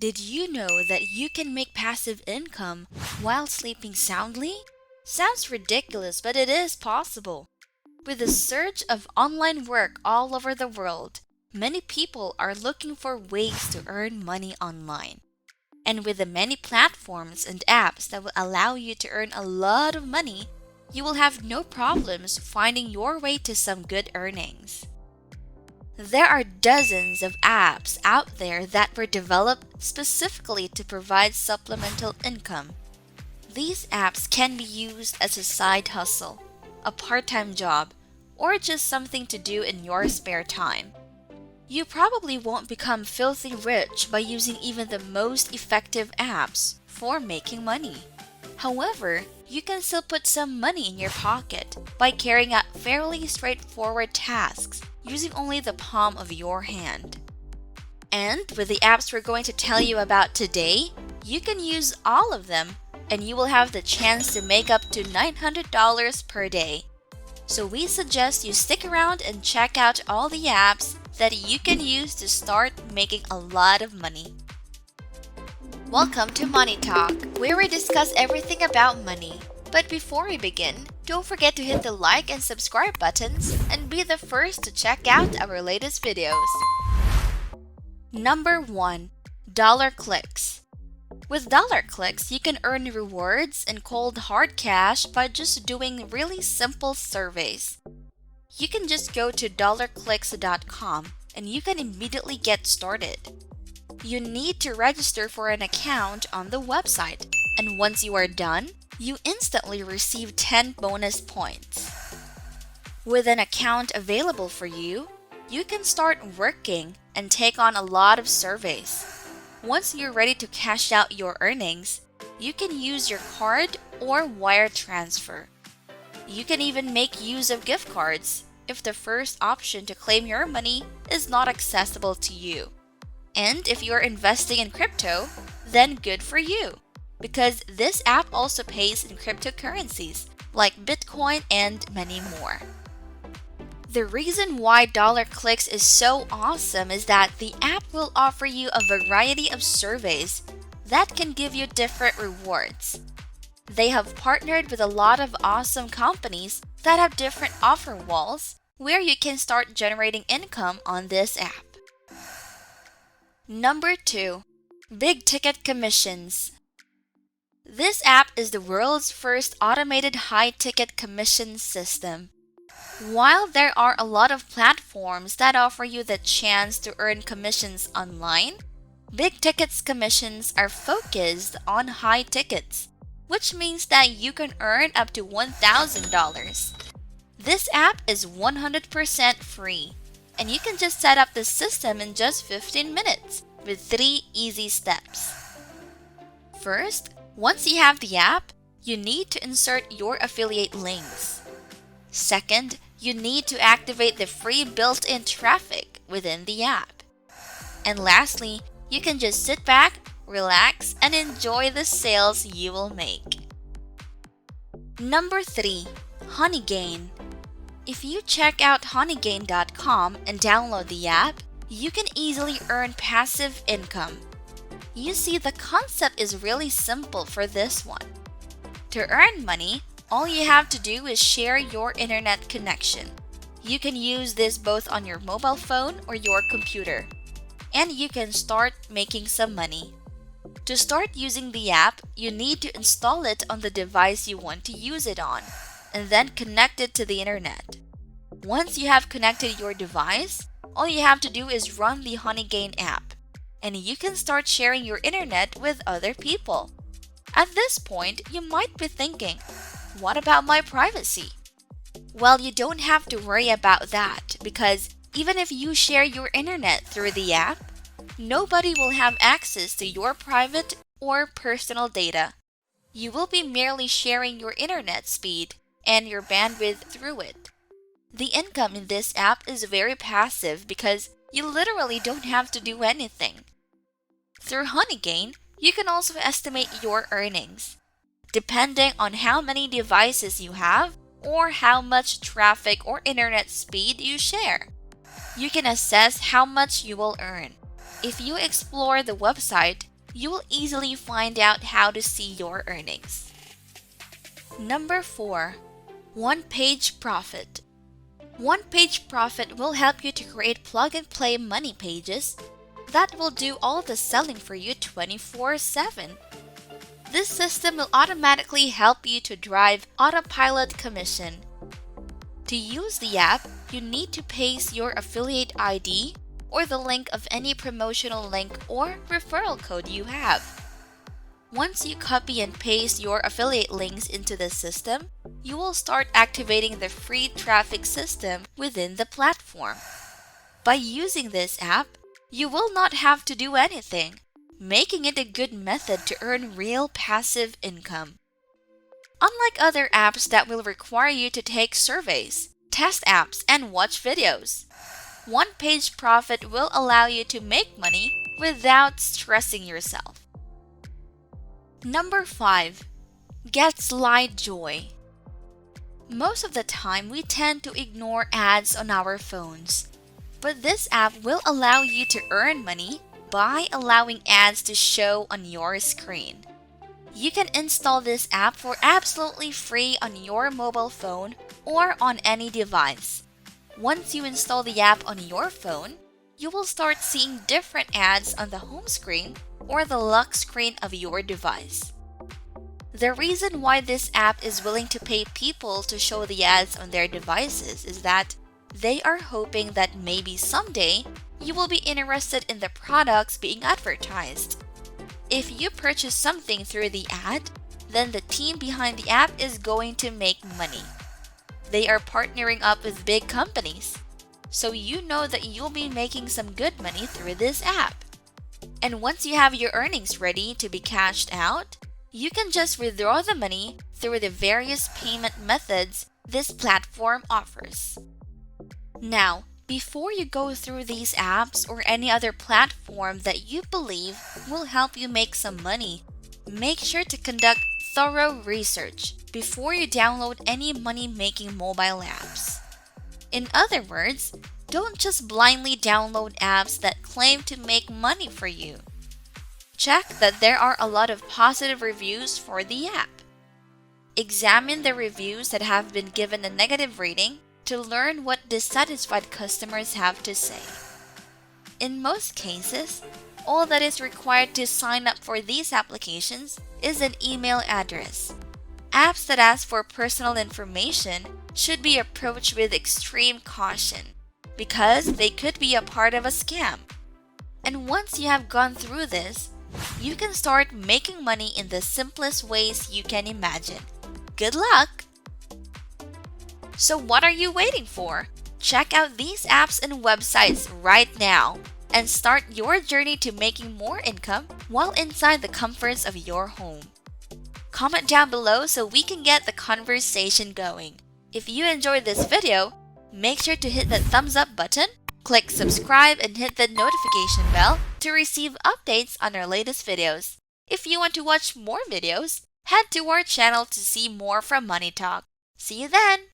Did you know that you can make passive income while sleeping soundly? Sounds ridiculous, but it is possible. With the surge of online work all over the world, many people are looking for ways to earn money online. And with the many platforms and apps that will allow you to earn a lot of money, you will have no problems finding your way to some good earnings. There are dozens of apps out there that were developed specifically to provide supplemental income. These apps can be used as a side hustle, a part-time job, or just something to do in your spare time. You probably won't become filthy rich by using even the most effective apps for making money. However, you can still put some money in your pocket by carrying out fairly straightforward tasks using only the palm of your hand. And with the apps we're going to tell you about today, you can use all of them and you will have the chance to make up to $900 per day. So we suggest you stick around and check out all the apps that you can use to start making a lot of money. Welcome to Money Talk, where we discuss everything about money. But before we begin, don't forget to hit the like and subscribe buttons and be the first to check out our latest videos. Number 1. Dollar clicks. With dollar clicks, you can earn rewards and cold hard cash by just doing really simple surveys. You can just go to dollarclicks.com and you can immediately get started. You need to register for an account on the website, and once you are done, you instantly receive 10 bonus points. With an account available for you, you can start working and take on a lot of surveys. Once you're ready to cash out your earnings, you can use your card or wire transfer. You can even make use of gift cards if the first option to claim your money is not accessible to you. And if you're investing in crypto, then good for you, because this app also pays in cryptocurrencies like Bitcoin and many more. The reason why Dollar Clicks is so awesome is that the app will offer you a variety of surveys that can give you different rewards. They have partnered with a lot of awesome companies that have different offer walls where you can start generating income on this app. Number 2. Big Ticket Commissions. This app is the world's first automated high-ticket commission system. While there are a lot of platforms that offer you the chance to earn commissions online, Big Ticket's commissions are focused on high tickets, which means that you can earn up to $1,000. This app is 100% free, and you can just set up the system in just 15 minutes with 3 easy steps. First, once you have the app, you need to insert your affiliate links. Second, you need to activate the free built-in traffic within the app. And lastly, you can just sit back, relax, and enjoy the sales you will make. Number 3. Honeygain. If you check out honeygain.com and download the app, you can easily earn passive income. You see, the concept is really simple for this one. To earn money, all you have to do is share your internet connection. You can use this both on your mobile phone or your computer, and you can start making some money. To start using the app, you need to install it on the device you want to use it on, and then connect it to the internet. Once you have connected your device, all you have to do is run the Honeygain app, and you can start sharing your internet with other people. At this point, you might be thinking, what about my privacy? Well, you don't have to worry about that, because even if you share your internet through the app, nobody will have access to your private or personal data. You will be merely sharing your internet speed and your bandwidth through it. The income in this app is very passive because you literally don't have to do anything. Through Honeygain, you can also estimate your earnings, depending on how many devices you have or how much traffic or internet speed you share. You can assess how much you will earn. If you explore the website, you will easily find out how to see your earnings. Number 4. One-Page Profit. One-Page Profit will help you to create plug-and-play money pages that will do all the selling for you 24/7. This system will automatically help you to drive autopilot commission. To use the app, you need to paste your affiliate ID or the link of any promotional link or referral code you have. Once you copy and paste your affiliate links into the system, you will start activating the free traffic system within the platform. By using this app, you will not have to do anything, making it a good method to earn real passive income. Unlike other apps that will require you to take surveys, test apps, and watch videos, One-Page Profit will allow you to make money without stressing yourself. Number 5. Get Slide Joy. Most of the time, we tend to ignore ads on our phones, but this app will allow you to earn money by allowing ads to show on your screen. You can install this app for absolutely free on your mobile phone or on any device. Once you install the app on your phone, you will start seeing different ads on the home screen or the lock screen of your device. The reason why this app is willing to pay people to show the ads on their devices is that they are hoping that maybe someday you will be interested in the products being advertised. If you purchase something through the ad, then the team behind the app is going to make money. They are partnering up with big companies, so you know that you'll be making some good money through this app. And once you have your earnings ready to be cashed out, you can just withdraw the money through the various payment methods this platform offers. Now, before you go through these apps or any other platform that you believe will help you make some money, make sure to conduct thorough research before you download any money-making mobile apps. In other words, don't just blindly download apps that claim to make money for you. Check that there are a lot of positive reviews for the app. Examine the reviews that have been given a negative rating to learn what dissatisfied customers have to say. In most cases, all that is required to sign up for these applications is an email address. Apps that ask for personal information should be approached with extreme caution because they could be a part of a scam. And once you have gone through this, you can start making money in the simplest ways you can imagine. Good luck! So what are you waiting for? Check out these apps and websites right now and start your journey to making more income while inside the comforts of your home. Comment down below so we can get the conversation going. If you enjoyed this video, make sure to hit that thumbs up button, click subscribe, and hit the notification bell to receive updates on our latest videos. If you want to watch more videos, head to our channel to see more from MoneyTalk. See you then!